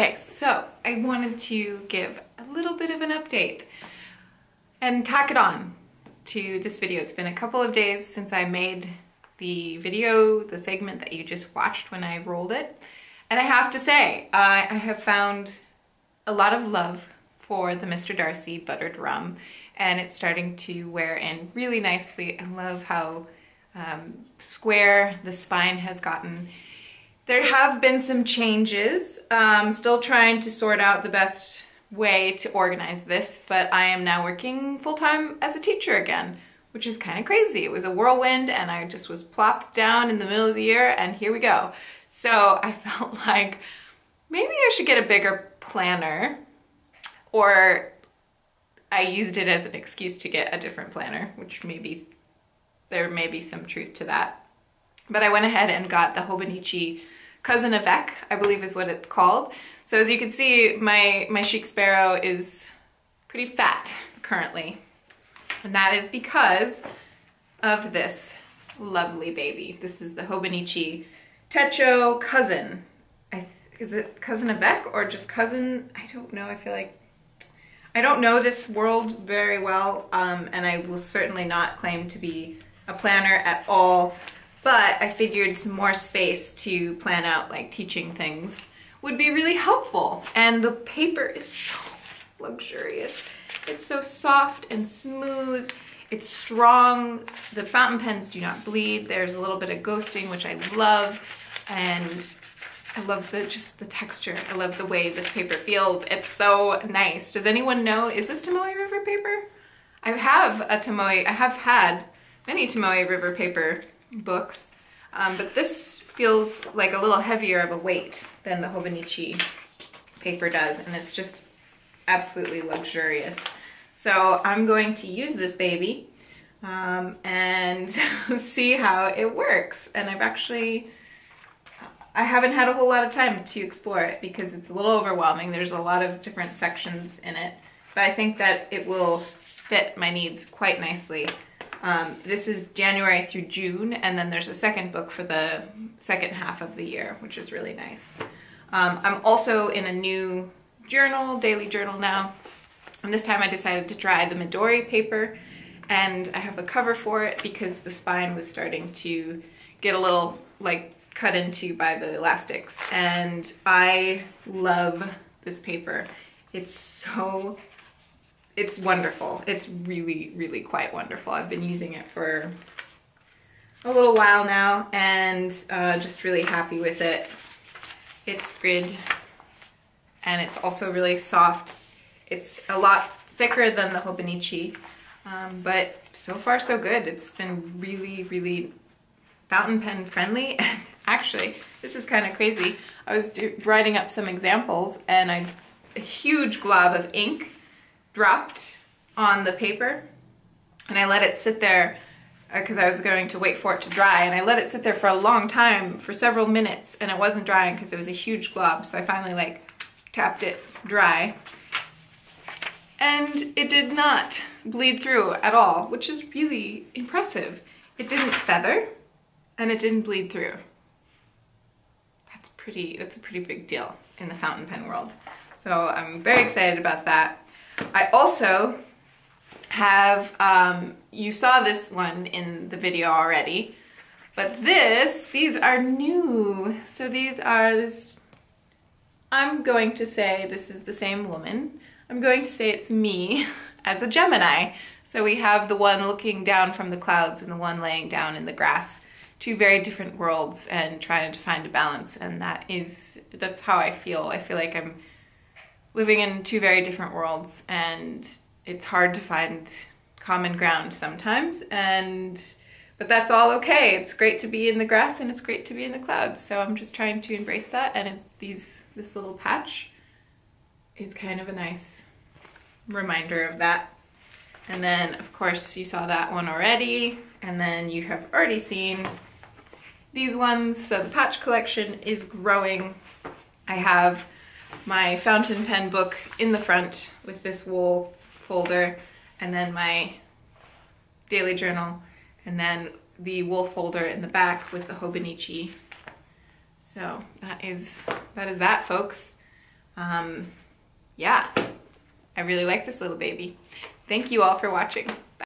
Okay, so I wanted to give a little bit of an update and tack it on to this video. It's been a couple of days since I made the video, the segment that you just watched when I rolled it. And I have to say, I have found a lot of love for the Mr. Darcy buttered rum, and it's starting to wear in really nicely. I love how square the spine has gotten. There have been some changes. I'm still trying to sort out the best way to organize this, but I am now working full-time as a teacher again, which is kind of crazy. It was a whirlwind and I just was plopped down in the middle of the year and here we go. So I felt like maybe I should get a bigger planner, or I used it as an excuse to get a different planner, which maybe there may be some truth to that. But I went ahead and got the Hobonichi Cousin Avec, I believe is what it's called. So as you can see, my Chic Sparrow is pretty fat currently. And that is because of this lovely baby. This is the Hobonichi Techo Cousin. Is it Cousin Avec or just Cousin? I don't know. I feel like I don't know this world very well, and I will certainly not claim to be a planner at all. But I figured some more space to plan out like teaching things would be really helpful. And the paper is so luxurious. It's so soft and smooth. It's strong. The fountain pens do not bleed. There's a little bit of ghosting, which I love. And I love just the texture. I love the way this paper feels. It's so nice. Does anyone know, is this Tomoe River paper? I have had many Tomoe River paper books, but this feels like a little heavier of a weight than the Hobonichi paper does, and it's just absolutely luxurious. So I'm going to use this baby and see how it works. And I haven't had a whole lot of time to explore it because it's a little overwhelming. There's a lot of different sections in it, but I think that it will fit my needs quite nicely. This is January through June, and then there's a second book for the second half of the year, which is really nice. I'm also in a new journal, daily journal now, and this time I decided to try the Midori paper, and I have a cover for it because the spine was starting to get a little like cut into by the elastics, and I love this paper. It's wonderful. It's really, really quite wonderful. I've been using it for a little while now and just really happy with it. It's grid and it's also really soft. It's a lot thicker than the Hobonichi, but so far so good. It's been really, really fountain pen friendly. And actually, this is kind of crazy. I was writing up some examples and a huge glob of ink dropped on the paper, and I let it sit there because I was going to wait for it to dry, and I let it sit there for a long time, for several minutes, and it wasn't drying because it was a huge glob. So I finally like tapped it dry, and it did not bleed through at all, which is really impressive. It didn't feather and it didn't bleed through. That's a pretty big deal in the fountain pen world. So I'm very excited about that. I also have, you saw this one in the video already, but these are new. So I'm going to say this is the same woman. I'm going to say it's me as a Gemini. So we have the one looking down from the clouds and the one laying down in the grass. Two very different worlds and trying to find a balance, and that's how I feel. I feel like I'm living in two very different worlds, and it's hard to find common ground sometimes, but that's all okay. It's great to be in the grass and it's great to be in the clouds. So I'm just trying to embrace that, and this little patch is kind of a nice reminder of that. And then of course you saw that one already, and then you have already seen these ones. So the patch collection is growing. I have my fountain pen book in the front with this wool folder, and then my daily journal, and then the wool folder in the back with the Hobonichi. So that is that, folks. Yeah, I really like this little baby. Thank you all for watching.